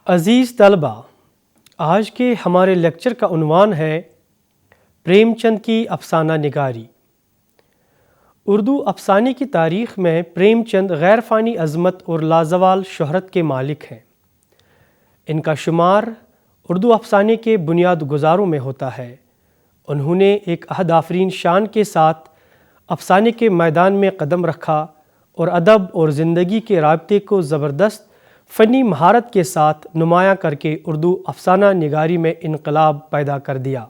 عزیز طلبہ، آج کے ہمارے لیکچر کا عنوان ہے پریم چند کی افسانہ نگاری۔ اردو افسانے کی تاریخ میں پریم چند غیر فانی عظمت اور لازوال شہرت کے مالک ہیں۔ ان کا شمار اردو افسانے کے بنیاد گزاروں میں ہوتا ہے۔ انہوں نے ایک عہد آفرین شان کے ساتھ افسانے کے میدان میں قدم رکھا اور ادب اور زندگی کے رابطے کو زبردست فنی مہارت کے ساتھ نمایاں کر کے اردو افسانہ نگاری میں انقلاب پیدا کر دیا۔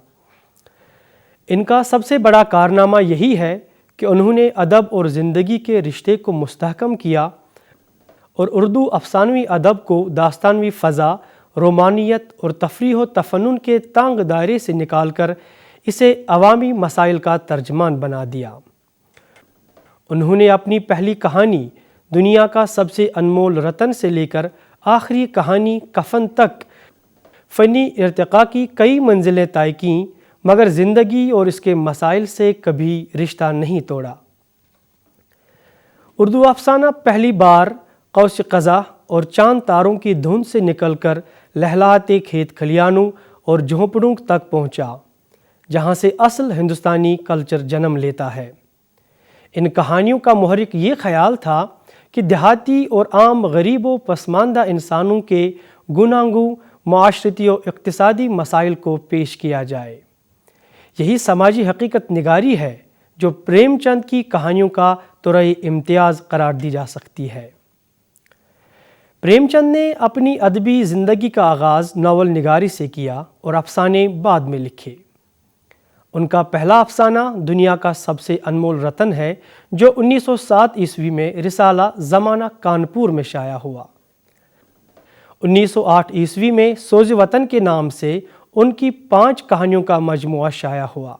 ان کا سب سے بڑا کارنامہ یہی ہے کہ انہوں نے ادب اور زندگی کے رشتے کو مستحکم کیا اور اردو افسانوی ادب کو داستانوی فضا، رومانیت اور تفریح و تفنن کے تنگ دائرے سے نکال کر اسے عوامی مسائل کا ترجمان بنا دیا۔ انہوں نے اپنی پہلی کہانی دنیا کا سب سے انمول رتن سے لے کر آخری کہانی کفن تک فنی ارتقاء کی کئی منزلیں طے کیں، مگر زندگی اور اس کے مسائل سے کبھی رشتہ نہیں توڑا۔ اردو افسانہ پہلی بار قوس قزح اور چاند تاروں کی دھند سے نکل کر لہلاتے کھیت کھلیانوں اور جھونپڑوں تک پہنچا، جہاں سے اصل ہندوستانی کلچر جنم لیتا ہے۔ ان کہانیوں کا محرک یہ خیال تھا کہ دیہاتی اور عام غریب و پسماندہ انسانوں کے گوناگوں معاشرتی و اقتصادی مسائل کو پیش کیا جائے۔ یہی سماجی حقیقت نگاری ہے جو پریم چند کی کہانیوں کا طرح امتیاز قرار دی جا سکتی ہے۔ پریم چند نے اپنی ادبی زندگی کا آغاز ناول نگاری سے کیا اور افسانے بعد میں لکھے۔ ان کا پہلا افسانہ دنیا کا سب سے انمول رتن ہے، جو 1907 عیسوی میں رسالہ زمانہ کانپور میں شائع ہوا۔ 1908 عیسوی میں سوز وطن کے نام سے ان کی 5 کہانیوں کا مجموعہ شائع ہوا۔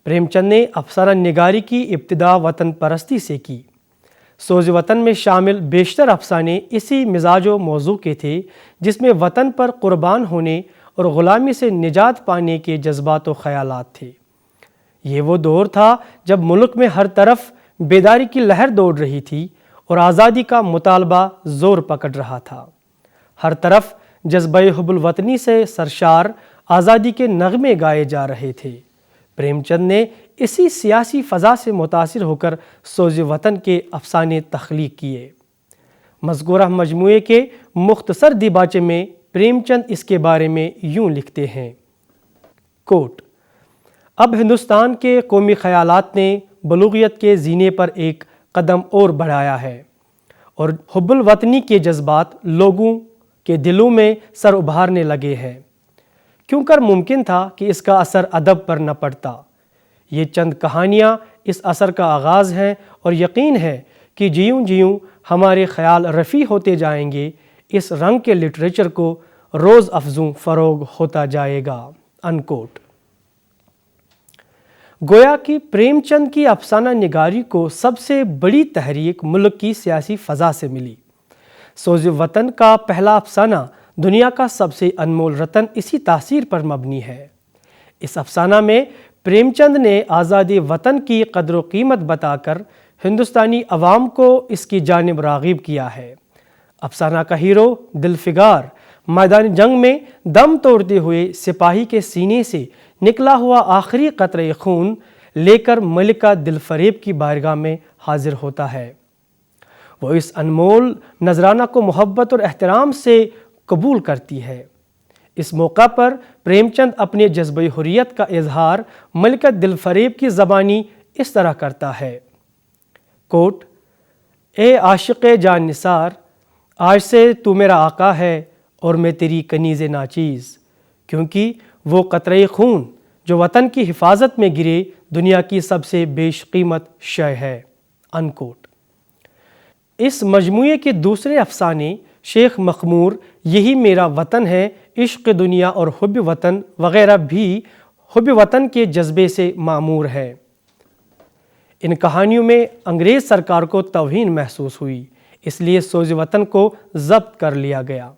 پریم چند نے افسانہ نگاری کی ابتدا وطن پرستی سے کی۔ سوز وطن میں شامل بیشتر افسانے اسی مزاج و موضوع کے تھے، جس میں وطن پر قربان ہونے اور غلامی سے نجات پانے کے جذبات و خیالات تھے۔ یہ وہ دور تھا جب ملک میں ہر طرف بیداری کی لہر دوڑ رہی تھی اور آزادی کا مطالبہ زور پکڑ رہا تھا۔ ہر طرف جذبہ حب الوطنی سے سرشار آزادی کے نغمے گائے جا رہے تھے۔ پریم چند نے اسی سیاسی فضا سے متاثر ہو کر سوز وطن کے افسانے تخلیق کیے۔ مذکورہ مجموعے کے مختصر دیباچے میں پریم چند اس کے بارے میں یوں لکھتے ہیں، کوٹ: اب ہندوستان کے قومی خیالات نے بلوغیت کے زینے پر ایک قدم اور بڑھایا ہے اور حب الوطنی کے جذبات لوگوں کے دلوں میں سر ابھارنے لگے ہیں۔ کیوں کر ممکن تھا کہ اس کا اثر ادب پر نہ پڑتا۔ یہ چند کہانیاں اس اثر کا آغاز ہیں اور یقین ہے کہ جیوں جیوں ہمارے خیال رفیع ہوتے جائیں گے، اس رنگ کے لٹریچر کو روز افزوں فروغ ہوتا جائے گا۔ انکوٹ۔ گویا کہ پریم چند کی افسانہ نگاری کو سب سے بڑی تحریک ملک کی سیاسی فضا سے ملی۔ سوز وطن کا پہلا افسانہ دنیا کا سب سے انمول رتن اسی تاثیر پر مبنی ہے۔ اس افسانہ میں پریم چند نے آزادی وطن کی قدر و قیمت بتا کر ہندوستانی عوام کو اس کی جانب راغب کیا ہے۔ افسانہ کا ہیرو دل فگار میدان جنگ میں دم توڑتے ہوئے سپاہی کے سینے سے نکلا ہوا آخری قطرہ خون لے کر ملکہ دل فریب کی بارگاہ میں حاضر ہوتا ہے۔ وہ اس انمول نذرانہ کو محبت اور احترام سے قبول کرتی ہے۔ اس موقع پر پریم چند اپنے جذبہ حریت کا اظہار ملکہ دل فریب کی زبانی اس طرح کرتا ہے، کوٹ: اے عاشق جان نثار، آج سے تو میرا آقا ہے اور میں تیری کنیز ناچیز، کیونکہ وہ قطرہ خون جو وطن کی حفاظت میں گرے دنیا کی سب سے بیش قیمت شے ہے۔ انکوٹ۔ اس مجموعے کے دوسرے افسانے شیخ مخمور، یہی میرا وطن ہے، عشق دنیا اور حب وطن وغیرہ بھی حب وطن کے جذبے سے معمور ہے۔ ان کہانیوں میں انگریز سرکار کو توہین محسوس ہوئی، اس لیے سوز وطن کو ضبط کر لیا گیا۔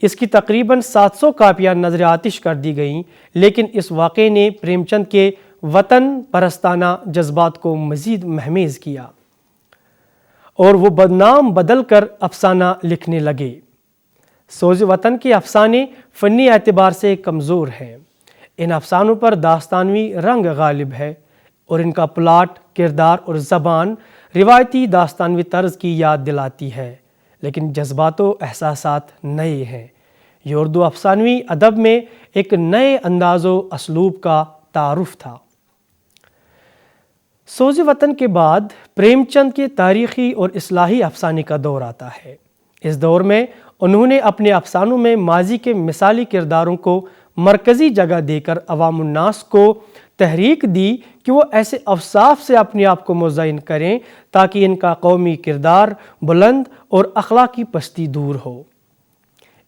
اس کی تقریباً 700 کاپیاں نظر آتش کر دی گئیں، لیکن اس واقعے نے پریم چند کے وطن پرستانہ جذبات کو مزید مہمیز کیا اور وہ بدنام بدل کر افسانہ لکھنے لگے۔ سوز وطن کے افسانے فنی اعتبار سے کمزور ہیں۔ ان افسانوں پر داستانوی رنگ غالب ہے اور ان کا پلاٹ، کردار اور زبان روایتی داستانوی طرز کی یاد دلاتی ہے، لیکن جذبات و احساسات نئے ہیں۔ یہ اردو افسانوی ادب میں ایک نئے انداز و اسلوب کا تعارف تھا۔ سوز وطن کے بعد پریم چند کے تاریخی اور اصلاحی افسانے کا دور آتا ہے۔ اس دور میں انہوں نے اپنے افسانوں میں ماضی کے مثالی کرداروں کو مرکزی جگہ دے کر عوام الناس کو تحریک دی کہ وہ ایسے اوصاف سے اپنے آپ کو مزین کریں تاکہ ان کا قومی کردار بلند اور اخلاقی پستی دور ہو۔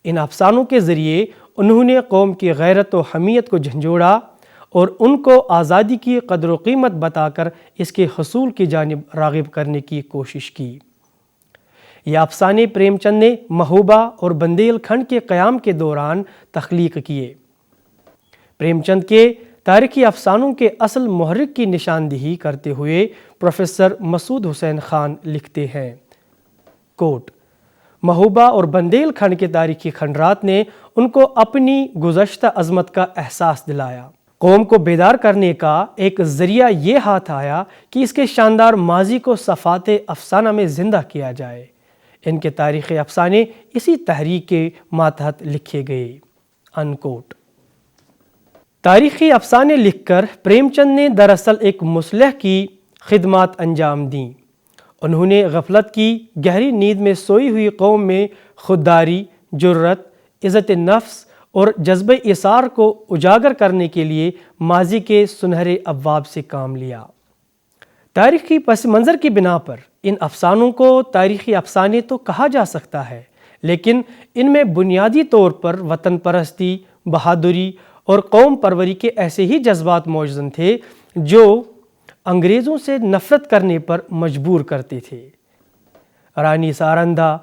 ان افسانوں کے ذریعے انہوں نے قوم کی غیرت و حمیت کو جھنجھوڑا اور ان کو آزادی کی قدر و قیمت بتا کر اس کے حصول کی جانب راغب کرنے کی کوشش کی۔ یہ افسانے پریم چند نے محوبہ اور بندیل کھنڈ کے قیام کے دوران تخلیق کیے۔ پریم چند کے تاریخی افسانوں کے اصل محرک کی نشاندہی کرتے ہوئے پروفیسر مسعود حسین خان لکھتے ہیں، کوٹ: محوبہ اور بندیل کھنڈ کے تاریخی کھنڈرات نے ان کو اپنی گزشتہ عظمت کا احساس دلایا۔ قوم کو بیدار کرنے کا ایک ذریعہ یہ ہاتھ آیا کہ اس کے شاندار ماضی کو صفحات افسانہ میں زندہ کیا جائے۔ ان کے تاریخی افسانے اسی تحریک کے ماتحت لکھے گئے، انکوٹ۔ تاریخی افسانے لکھ کر پریم چند نے دراصل ایک مصلح کی خدمات انجام دیں۔ انہوں نے غفلت کی گہری نیند میں سوئی ہوئی قوم میں خودداری، جرت، عزت نفس اور جذبہ ایثار کو اجاگر کرنے کے لیے ماضی کے سنہرے ابواب سے کام لیا۔ تاریخی پس منظر کی بنا پر ان افسانوں کو تاریخی افسانے تو کہا جا سکتا ہے، لیکن ان میں بنیادی طور پر وطن پرستی، بہادری اور قوم پروری کے ایسے ہی جذبات موجود تھے جو انگریزوں سے نفرت کرنے پر مجبور کرتے تھے۔ رانی سارندہ،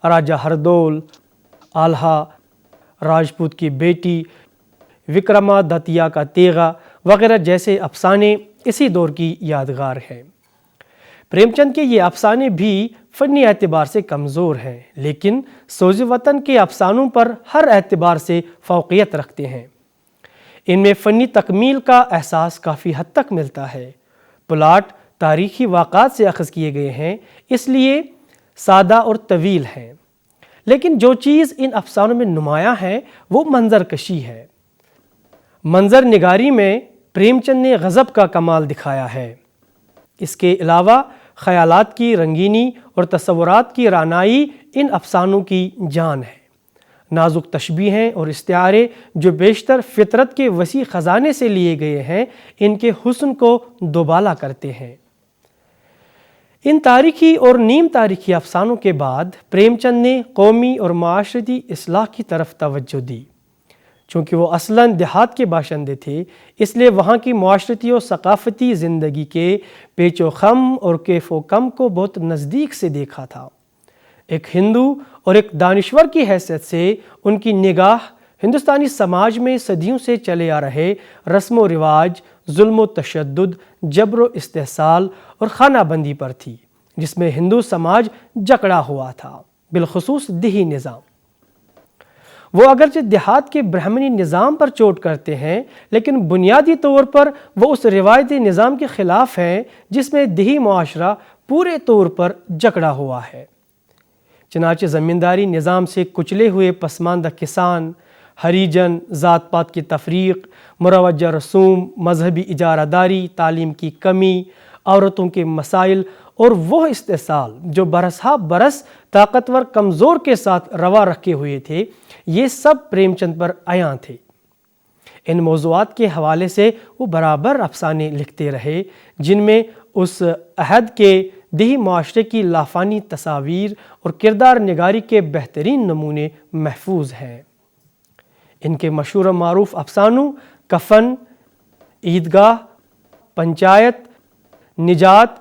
راجہ ہردول، آلہا راجپوت کی بیٹی، وکرمادتیہ کا تیغہ وغیرہ جیسے افسانے اسی دور کی یادگار ہیں۔ پریم چند کے یہ افسانے بھی فنی اعتبار سے کمزور ہیں، لیکن سوز وطن کے افسانوں پر ہر اعتبار سے فوقیت رکھتے ہیں۔ ان میں فنی تکمیل کا احساس کافی حد تک ملتا ہے۔ پلاٹ تاریخی واقعات سے اخذ کیے گئے ہیں، اس لیے سادہ اور طویل ہیں، لیکن جو چیز ان افسانوں میں نمایاں ہے وہ منظر کشی ہے۔ منظر نگاری میں پریم چند نے غضب کا کمال دکھایا ہے۔ اس کے علاوہ خیالات کی رنگینی اور تصورات کی رعنائی ان افسانوں کی جان ہے۔ نازک تشبیہیں اور استعارے جو بیشتر فطرت کے وسیع خزانے سے لیے گئے ہیں، ان کے حسن کو دوبالا کرتے ہیں۔ ان تاریخی اور نیم تاریخی افسانوں کے بعد پریم چند نے قومی اور معاشرتی اصلاح کی طرف توجہ دی۔ چونکہ وہ اصلاً دیہات کے باشندے تھے، اس لیے وہاں کی معاشرتی و ثقافتی زندگی کے پیچ و خم اور کیف و کم کو بہت نزدیک سے دیکھا تھا۔ ایک ہندو اور ایک دانشور کی حیثیت سے ان کی نگاہ ہندوستانی سماج میں صدیوں سے چلے آ رہے رسم و رواج، ظلم و تشدد، جبر و استحصال اور خانہ بندی پر تھی، جس میں ہندو سماج جکڑا ہوا تھا، بالخصوص دیہی نظام۔ وہ اگرچہ دیہات کے برہمنی نظام پر چوٹ کرتے ہیں، لیکن بنیادی طور پر وہ اس روایتی نظام کے خلاف ہیں جس میں دیہی معاشرہ پورے طور پر جکڑا ہوا ہے۔ چنانچہ زمینداری نظام سے کچلے ہوئے پسماندہ کسان، ہریجن، ذات پات کی تفریق، مروجہ رسوم، مذہبی اجارہ داری، تعلیم کی کمی، عورتوں کے مسائل اور وہ استحصال جو برسا برس طاقتور کمزور کے ساتھ روا رکھے ہوئے تھے، یہ سب پریم چند پر عیاں تھے۔ ان موضوعات کے حوالے سے وہ برابر افسانے لکھتے رہے جن میں اس عہد کے دیہی معاشرے کی لافانی تصاویر اور کردار نگاری کے بہترین نمونے محفوظ ہیں۔ ان کے مشہور و معروف افسانوں کفن، عیدگاہ، پنچایت، نجات،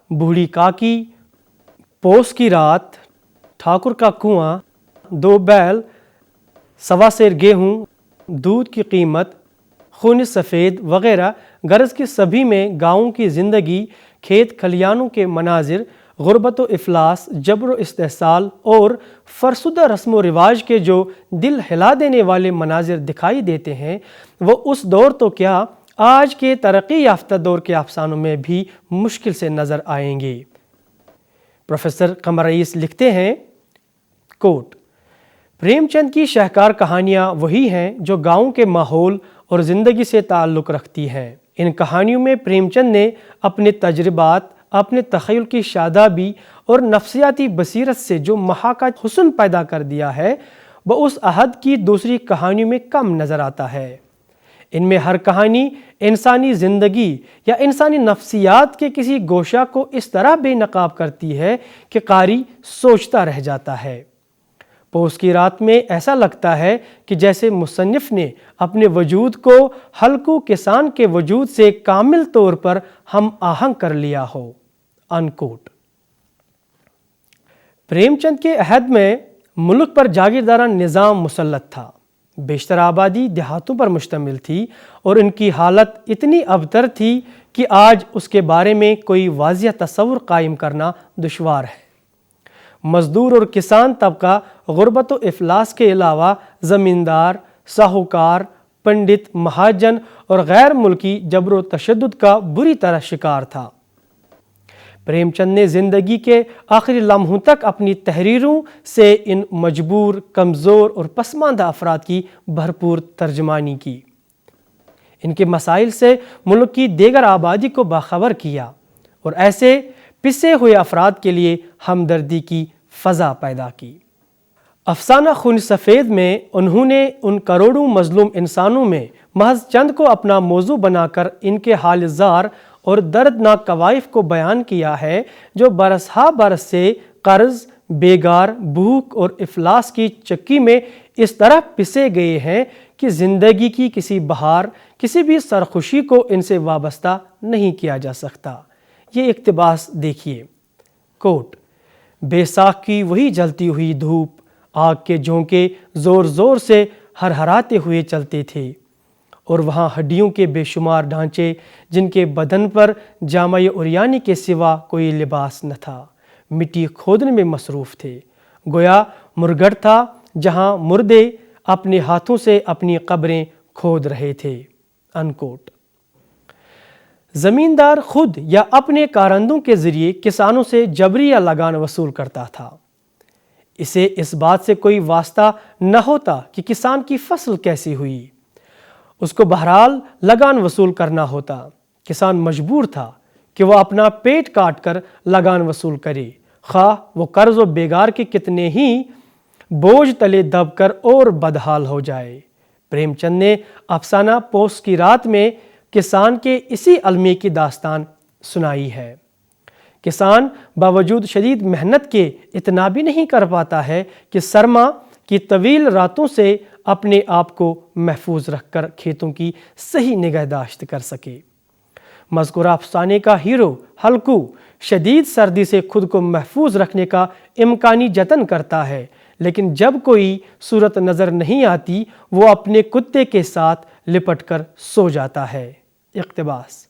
بوڑھی کاکی، پوس کی رات، ٹھاکر کا کنواں، دو بیل، سوا سیر گیہوں، دودھ کی قیمت، خون سفید وغیرہ غرض کے سبھی میں گاؤں کی زندگی، کھیت کھلیانوں کے مناظر غربت و افلاس، جبر و استحصال اور فرسودہ رسم و رواج کے جو دل ہلا دینے والے مناظر دکھائی دیتے ہیں وہ اس دور تو کیا آج کے ترقی یافتہ دور کے افسانوں میں بھی مشکل سے نظر آئیں گے۔ پروفیسر قمر رئیس لکھتے ہیں کوٹ: پریم چند کی شاہکار کہانیاں وہی ہیں جو گاؤں کے ماحول اور زندگی سے تعلق رکھتی ہیں۔ ان کہانیوں میں پریم چند نے اپنے تجربات، اپنے تخیل کی شادابی اور نفسیاتی بصیرت سے جو محاکہ حسن پیدا کر دیا ہے وہ اس عہد کی دوسری کہانیوں میں کم نظر آتا ہے۔ ان میں ہر کہانی انسانی زندگی یا انسانی نفسیات کے کسی گوشہ کو اس طرح بے نقاب کرتی ہے کہ قاری سوچتا رہ جاتا ہے۔ پوس کی رات میں ایسا لگتا ہے کہ جیسے مصنف نے اپنے وجود کو ہلکو کسان کے وجود سے کامل طور پر ہم آہنگ کر لیا ہو۔ انکوٹ۔ پریم چند کے عہد میں ملک پر جاگیردارانہ نظام مسلط تھا۔ بیشتر آبادی دیہاتوں پر مشتمل تھی اور ان کی حالت اتنی ابتر تھی کہ آج اس کے بارے میں کوئی واضح تصور قائم کرنا دشوار ہے۔ مزدور اور کسان طبقہ غربت و افلاس کے علاوہ زمیندار، ساہوکار، پنڈت، مہاجن اور غیر ملکی جبر و تشدد کا بری طرح شکار تھا۔ پریم چند نے زندگی کے آخری لمحوں تک اپنی تحریروں سے ان مجبور، کمزور اور پسماندہ افراد کی بھرپور ترجمانی کی۔ ان کے مسائل سے ملک کی دیگر آبادی کو باخبر کیا اور ایسے پسے ہوئے افراد کے لیے ہمدردی کی فضا پیدا کی۔ افسانہ خون سفید میں انہوں نے ان کروڑوں مظلوم انسانوں میں محض چند کو اپنا موضوع بنا کر ان کے حال زار اور دردناک کوائف کو بیان کیا ہے جو برس ہا برس سے قرض، بیگار، بھوک اور افلاس کی چکی میں اس طرح پسے گئے ہیں کہ زندگی کی کسی بہار، کسی بھی سرخوشی کو ان سے وابستہ نہیں کیا جا سکتا۔ یہ اقتباس دیکھیے۔ کوٹ: بے ساکھ کی وہی جلتی ہوئی دھوپ، آگ کے جھونکے زور زور سے ہرہراتے ہوئے چلتے تھے، اور وہاں ہڈیوں کے بے شمار ڈھانچے جن کے بدن پر جامہ عریانی کے سوا کوئی لباس نہ تھا، مٹی کھودنے میں مصروف تھے، گویا مرگڑ تھا جہاں مردے اپنے ہاتھوں سے اپنی قبریں کھود رہے تھے۔ انکوٹ۔ زمیندار خود یا اپنے کارندوں کے ذریعے کسانوں سے جبری یا لگان وصول کرتا تھا۔ اسے اس بات سے کوئی واسطہ نہ ہوتا کہ کسان کی فصل کیسی ہوئی، اس کو بہرحال لگان وصول کرنا ہوتا۔ کسان مجبور تھا کہ وہ اپنا پیٹ کاٹ کر لگان وصول کرے، خواہ وہ قرض و بیگار کے کتنے ہی بوجھ تلے دب کر اور بدحال ہو جائے۔ پریم چند نے افسانہ پوس کی رات میں کسان کے اسی المیے کی داستان سنائی ہے۔ کسان باوجود شدید محنت کے اتنا بھی نہیں کر پاتا ہے کہ سرما کی طویل راتوں سے اپنے آپ کو محفوظ رکھ کر کھیتوں کی صحیح نگہداشت کر سکے۔ مذکورہ افسانے کا ہیرو ہلکو شدید سردی سے خود کو محفوظ رکھنے کا امکانی جتن کرتا ہے، لیکن جب کوئی صورت نظر نہیں آتی وہ اپنے کتے کے ساتھ لپٹ کر سو جاتا ہے۔ اقتباس: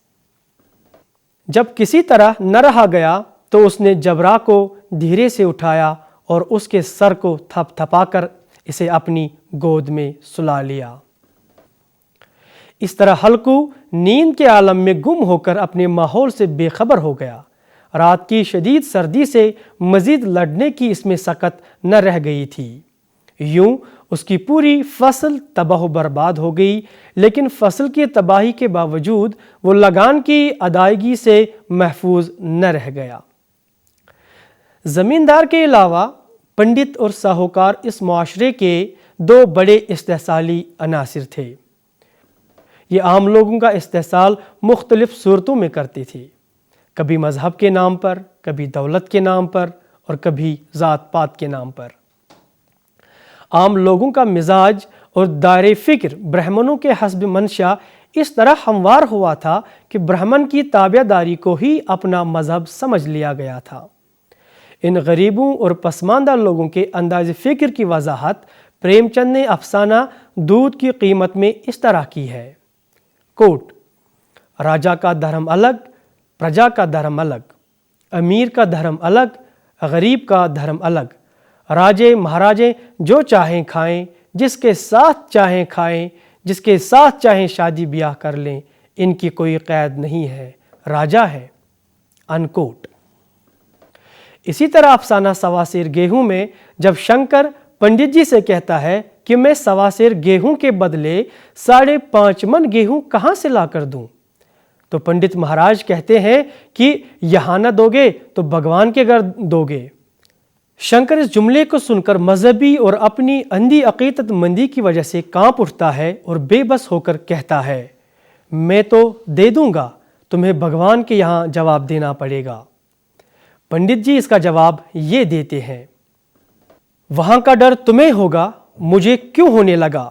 جب کسی طرح نہ رہا گیا تو اس نے جبرا کو دھیرے سے اٹھایا اور اس کے سر کو تھپ تھپا کر اسے اپنی گود میں سلا لیا۔ اس طرح ہلکو نیند کے عالم میں گم ہو کر اپنے ماحول سے بے خبر ہو گیا۔ رات کی شدید سردی سے مزید لڑنے کی اس میں سکت نہ رہ گئی تھی۔ یوں اس کی پوری فصل تباہ و برباد ہو گئی، لیکن فصل کی تباہی کے باوجود وہ لگان کی ادائیگی سے محفوظ نہ رہ گیا۔ زمیندار کے علاوہ پنڈت اور ساہوکار اس معاشرے کے دو بڑے استحصالی عناصر تھے۔ یہ عام لوگوں کا استحصال مختلف صورتوں میں کرتے تھے، کبھی مذہب کے نام پر، کبھی دولت کے نام پر اور کبھی ذات پات کے نام پر۔ عام لوگوں کا مزاج اور دائرۂ فکر برہمنوں کے حسب منشا اس طرح ہموار ہوا تھا کہ برہمن کی تابع داری کو ہی اپنا مذہب سمجھ لیا گیا تھا۔ ان غریبوں اور پسماندہ لوگوں کے انداز فکر کی وضاحت پریم چند نے افسانہ دودھ کی قیمت میں اس طرح کی ہے۔ کوٹ: راجا کا دھرم الگ، پرجا کا دھرم الگ، امیر کا دھرم الگ، غریب کا دھرم الگ، راجے مہاراجے جو چاہیں کھائیں، جس کے ساتھ چاہیں کھائیں، جس کے ساتھ چاہیں شادی بیاہ کر لیں، ان کی کوئی قید نہیں ہے، راجا ہے۔ انکوٹ۔ اسی طرح افسانہ سواسیر گیہوں میں جب شنکر پنڈت جی سے کہتا ہے کہ میں سواسیر گیہوں کے بدلے 5.5 من گیہوں کہاں سے لا کر دوں، تو پنڈت مہاراج کہتے ہیں کہ یہاں نہ دو گے تو بھگوان کے گھر دو گے۔ شنکر اس جملے کو سن کر مذہبی اور اپنی اندھی عقیدت مندی کی وجہ سے کانپ اٹھتا ہے اور بے بس ہو کر کہتا ہے، میں تو دے دوں گا، تمہیں بھگوان کے یہاں جواب دینا پڑے گا۔ پنڈت جی اس کا جواب یہ دیتے ہیں، وہاں کا ڈر تمہیں ہوگا، مجھے کیوں ہونے لگا؟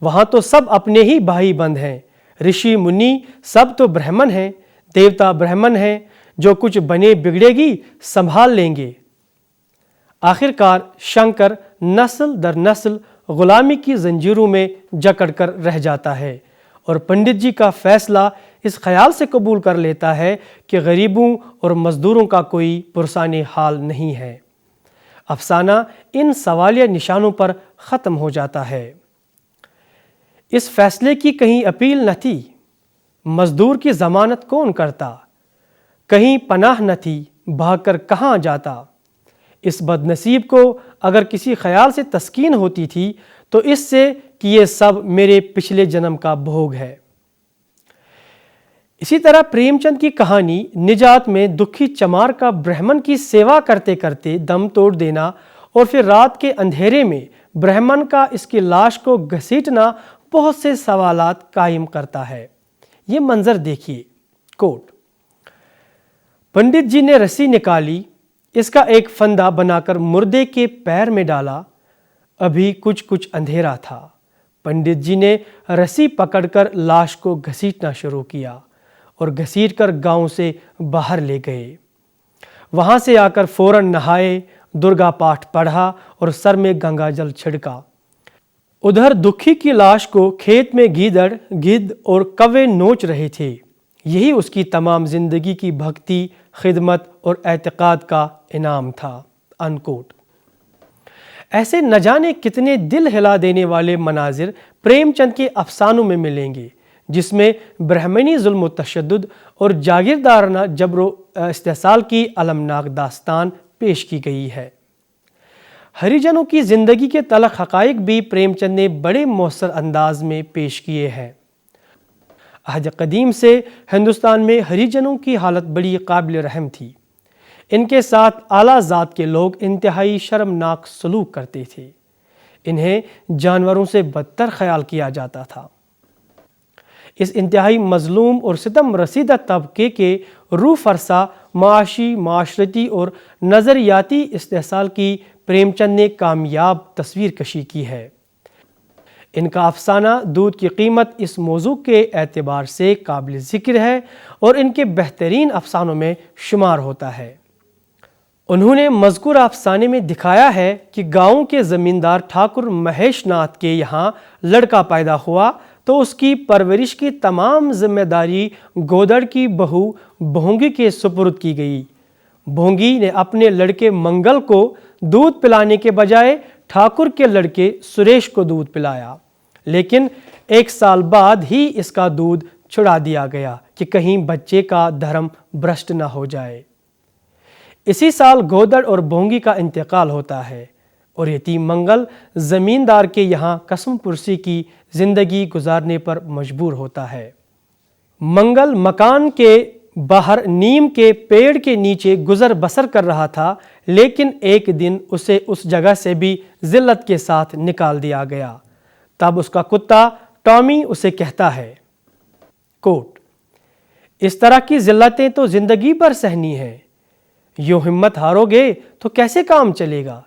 وہاں تو سب اپنے ہی بھائی بند ہیں، رشی منی سب تو برہمن ہیں، دیوتا برہمن ہیں، جو کچھ بنے بگڑے گی سنبھال لیں گے۔ آخر کار شنکر نسل در نسل غلامی کی زنجیروں میں جکڑ کر رہ جاتا ہے اور پنڈت جی کا فیصلہ اس خیال سے قبول کر لیتا ہے کہ غریبوں اور مزدوروں کا کوئی پرسان حال نہیں ہے۔ افسانہ ان سوالیہ نشانوں پر ختم ہو جاتا ہے۔ اس فیصلے کی کہیں اپیل نہ تھی، مزدور کی ضمانت کون کرتا، کہیں پناہ نہ تھی، بھاگ کر کہاں جاتا۔ اس بد نصیب کو اگر کسی خیال سے تسکین ہوتی تھی تو اس سے کہ یہ سب میرے پچھلے جنم کا بھوگ ہے۔ اسی طرح پریم چند کی کہانی نجات میں دکھی چمار کا برہمن کی سیوا کرتے کرتے دم توڑ دینا اور پھر رات کے اندھیرے میں برہمن کا اس کی لاش کو گھسیٹنا بہت سے سوالات قائم کرتا ہے۔ یہ منظر دیکھیے، کوٹ، پنڈت جی نے رسی نکالی، اس کا ایک فندہ بنا کر مردے کے پیر میں ڈالا، ابھی کچھ اندھیرا تھا، پنڈت جی نے رسی پکڑ کر لاش کو گھسیٹنا شروع کیا اور گھسیٹ کر گاؤں سے باہر لے گئے۔ وہاں سے آ کر فوراً نہائے، درگا پاٹھ پڑھا اور سر میں گنگا جل چھڑکا۔ ادھر دکھی کی لاش کو کھیت میں گیدڑ، گدھ اور کوے نوچ رہے تھے۔ یہی اس کی تمام زندگی کی بھکتی، خدمت اور اعتقاد کا انعام تھا۔ انکوٹ۔ ایسے نہ جانے کتنے دل ہلا دینے والے مناظر پریم چند کے افسانوں میں ملیں گے، جس میں برہمنی ظلم و تشدد اور جاگیردارانہ جبر و استحصال کی المناک داستان پیش کی گئی ہے۔ ہریجنوں کی زندگی کے تلخ حقائق بھی پریم چند نے بڑے مؤثر انداز میں پیش کیے ہیں۔ عہد قدیم سے ہندوستان میں ہریجنوں کی حالت بڑی قابل رحم تھی۔ ان کے ساتھ اعلیٰ ذات کے لوگ انتہائی شرمناک سلوک کرتے تھے، انہیں جانوروں سے بدتر خیال کیا جاتا تھا۔ اس انتہائی مظلوم اور ستم رسیدہ طبقے کے روح فرسا معاشی، معاشرتی اور نظریاتی استحصال کی پریم چند نے کامیاب تصویر کشی کی ہے۔ ان کا افسانہ دودھ کی قیمت اس موضوع کے اعتبار سے قابل ذکر ہے اور ان کے بہترین افسانوں میں شمار ہوتا ہے۔ انہوں نے مذکورہ افسانے میں دکھایا ہے کہ گاؤں کے زمیندار ٹھاکر مہیش ناتھ کے یہاں لڑکا پیدا ہوا تو اس کی پرورش کی تمام ذمہ داری گودڑ کی بہو بھونگی کے سپرد کی گئی۔ بھونگی نے اپنے لڑکے منگل کو دودھ پلانے کے بجائے ٹھاکر کے لڑکے سریش کو دودھ پلایا، لیکن 1 سال بعد ہی اس کا دودھ چھڑا دیا گیا کہ کہیں بچے کا دھرم بھرشٹ نہ ہو جائے۔ اسی سال گودڑ اور بھونگی کا انتقال ہوتا ہے اور یتیم منگل زمیندار کے یہاں قسم پرسی کی زندگی گزارنے پر مجبور ہوتا ہے۔ منگل مکان کے باہر نیم کے پیڑ کے نیچے گزر بسر کر رہا تھا، لیکن ایک دن اسے اس جگہ سے بھی ذلت کے ساتھ نکال دیا گیا۔ تب اس کا کتا ٹامی اسے کہتا ہے، کوٹ، اس طرح کی ذلتیں تو زندگی بھر سہنی ہیں، یوں ہمت ہارو گے تو کیسے کام چلے گا؟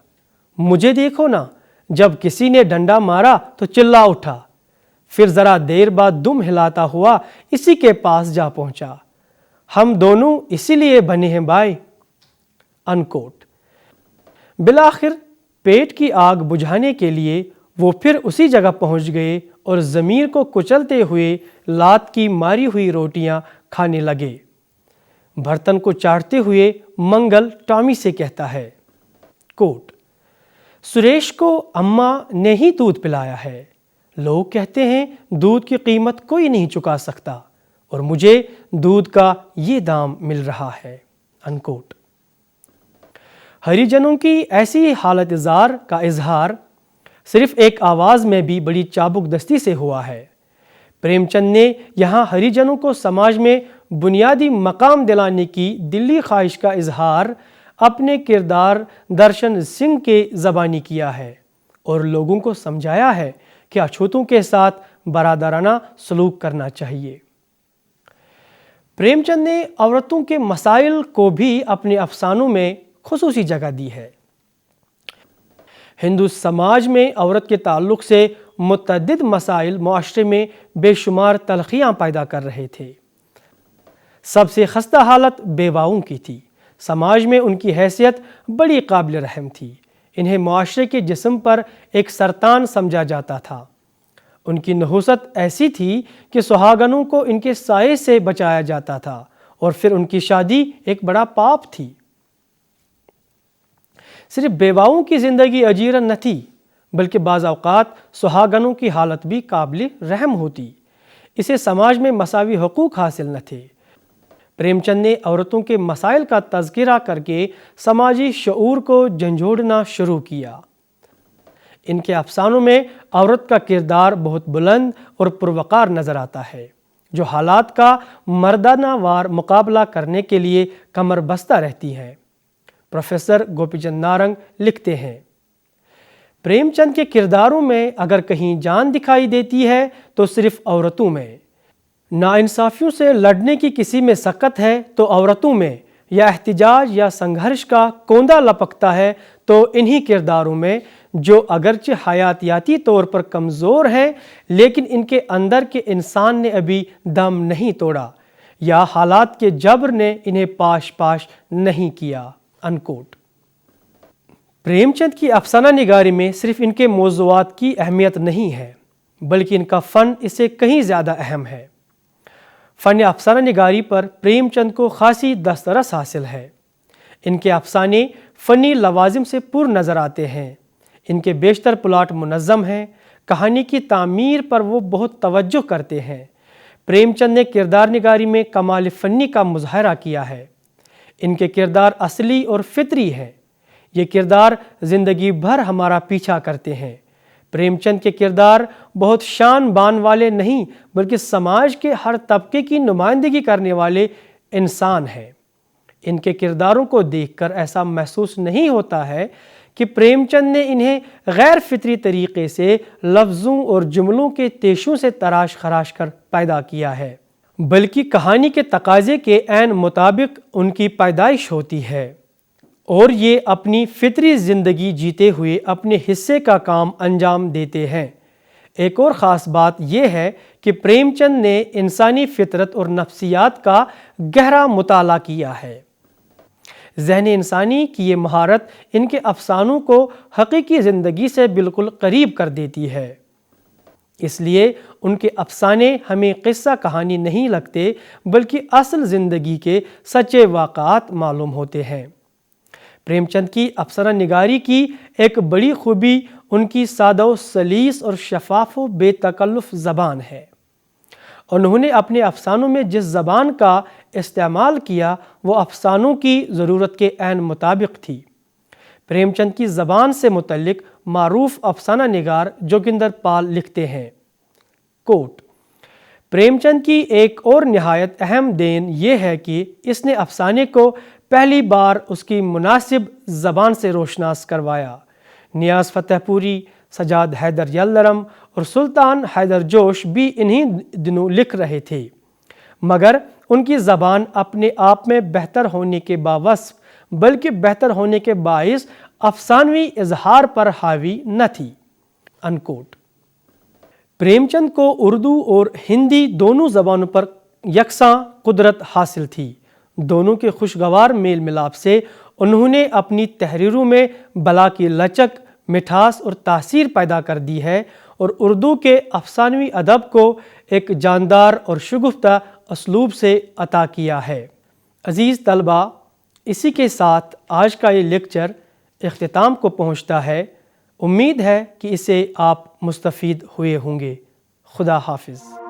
مجھے دیکھو نا، جب کسی نے ڈنڈا مارا تو چلا اٹھا، پھر ذرا دیر بعد دم ہلاتا ہوا اسی کے پاس جا پہنچا، ہم دونوں اسی لیے بنے ہیں بھائی۔ انکوٹ۔ بالآخر پیٹ کی آگ بجھانے کے لیے وہ پھر اسی جگہ پہنچ گئے اور ضمیر کو کچلتے ہوئے لات کی ماری ہوئی روٹیاں کھانے لگے۔ برتن کو چاٹتے ہوئے منگل ٹامی سے کہتا ہے، کوٹ، سریش کو اماں نے ہی دودھ پلایا ہے، لوگ کہتے ہیں دودھ کی قیمت کوئی نہیں چکا سکتا اور مجھے دودھ کا یہ دام مل رہا ہے، انکوٹ۔ ہریجنوں کی ایسی حالت زار کا اظہار صرف ایک آواز میں بھی بڑی چابک دستی سے ہوا ہے۔ پریم چند نے یہاں ہریجنوں کو سماج میں بنیادی مقام دلانے کی دلی خواہش کا اظہار اپنے کردار درشن سنگھ کے زبانی کیا ہے اور لوگوں کو سمجھایا ہے کہ اچھوتوں کے ساتھ برادرانہ سلوک کرنا چاہیے۔ پریم چند نے عورتوں کے مسائل کو بھی اپنے افسانوں میں خصوصی جگہ دی ہے۔ ہندو سماج میں عورت کے تعلق سے متعدد مسائل معاشرے میں بے شمار تلخیاں پیدا کر رہے تھے۔ سب سے خستہ حالت بیواؤں کی تھی۔ سماج میں ان کی حیثیت بڑی قابل رحم تھی۔ انہیں معاشرے کے جسم پر ایک سرطان سمجھا جاتا تھا۔ ان کی نحوست ایسی تھی کہ سہاگنوں کو ان کے سائے سے بچایا جاتا تھا اور پھر ان کی شادی ایک بڑا پاپ تھی۔ صرف بیواؤں کی زندگی اجیرن نہ تھی بلکہ بعض اوقات سہاگنوں کی حالت بھی قابل رحم ہوتی۔ اسے سماج میں مساوی حقوق حاصل نہ تھے۔ پریم چند نے عورتوں کے مسائل کا تذکرہ کر کے سماجی شعور کو جھنجھوڑنا شروع کیا۔ ان کے افسانوں میں عورت کا کردار بہت بلند اور پروقار نظر آتا ہے، جو حالات کا مردانہ وار مقابلہ کرنے کے لیے کمر بستہ رہتی ہے۔ پروفیسر گوپی چند نارنگ لکھتے ہیں، پریم چند کے کرداروں میں اگر کہیں جان دکھائی دیتی ہے تو صرف عورتوں میں۔ ناانصافیوں سے لڑنے کی کسی میں سکت ہے تو عورتوں میں، یا احتجاج یا سنگھرش کا کوندہ لپکتا ہے تو انہی کرداروں میں، جو اگرچہ حیاتیاتی طور پر کمزور ہیں لیکن ان کے اندر کے انسان نے ابھی دم نہیں توڑا یا حالات کے جبر نے انہیں پاش پاش نہیں کیا، انکوٹ۔ پریم چند کی افسانہ نگاری میں صرف ان کے موضوعات کی اہمیت نہیں ہے بلکہ ان کا فن اس سے کہیں زیادہ اہم ہے۔ فن افسانہ نگاری پر پریم چند کو خاصی دسترس حاصل ہے۔ ان کے افسانے فنی لوازم سے پر نظر آتے ہیں۔ ان کے بیشتر پلاٹ منظم ہیں۔ کہانی کی تعمیر پر وہ بہت توجہ کرتے ہیں۔ پریم چند نے کردار نگاری میں کمال فنی کا مظاہرہ کیا ہے۔ ان کے کردار اصلی اور فطری ہیں۔ یہ کردار زندگی بھر ہمارا پیچھا کرتے ہیں۔ پریم چند کے کردار بہت شان بان والے نہیں بلکہ سماج کے ہر طبقے کی نمائندگی کرنے والے انسان ہیں۔ ان کے کرداروں کو دیکھ کر ایسا محسوس نہیں ہوتا ہے کہ پریم چند نے انہیں غیر فطری طریقے سے لفظوں اور جملوں کے تیشوں سے تراش خراش کر پیدا کیا ہے، بلکہ کہانی کے تقاضے کے عین مطابق ان کی پیدائش ہوتی ہے اور یہ اپنی فطری زندگی جیتے ہوئے اپنے حصے کا کام انجام دیتے ہیں۔ ایک اور خاص بات یہ ہے کہ پریم چند نے انسانی فطرت اور نفسیات کا گہرا مطالعہ کیا ہے۔ ذہن انسانی کی یہ مہارت ان کے افسانوں کو حقیقی زندگی سے بالکل قریب کر دیتی ہے۔ اس لیے ان کے افسانے ہمیں قصہ کہانی نہیں لگتے بلکہ اصل زندگی کے سچے واقعات معلوم ہوتے ہیں۔ پریم چند کی افسانہ نگاری کی ایک بڑی خوبی ان کی سادہ و سلیس اور شفاف و بے تکلف زبان ہے۔ انہوں نے اپنے افسانوں میں جس زبان کا استعمال کیا وہ افسانوں کی ضرورت کے عین مطابق تھی۔ پریم چند کی زبان سے متعلق معروف افسانہ نگار جوگندر پال لکھتے ہیں، کوٹ، پریم چند کی ایک اور نہایت اہم دین یہ ہے کہ اس نے افسانے کو پہلی بار اس کی مناسب زبان سے روشناس کروایا۔ نیاز فتح پوری، سجاد حیدر یلدرم اور سلطان حیدر جوش بھی انہی دنوں لکھ رہے تھے، مگر ان کی زبان اپنے آپ میں بہتر ہونے کے باوصف بلکہ بہتر ہونے کے باعث افسانوی اظہار پر حاوی نہ تھی، انکوٹ۔ پریم چند کو اردو اور ہندی دونوں زبانوں پر یکساں قدرت حاصل تھی۔ دونوں کے خوشگوار میل ملاپ سے انہوں نے اپنی تحریروں میں بلا کی لچک، مٹھاس اور تاثیر پیدا کر دی ہے اور اردو کے افسانوی ادب کو ایک جاندار اور شگفتہ اسلوب سے عطا کیا ہے۔ عزیز طلبہ، اسی کے ساتھ آج کا یہ لیکچر اختتام کو پہنچتا ہے۔ امید ہے کہ اسے آپ مستفید ہوئے ہوں گے۔ خدا حافظ۔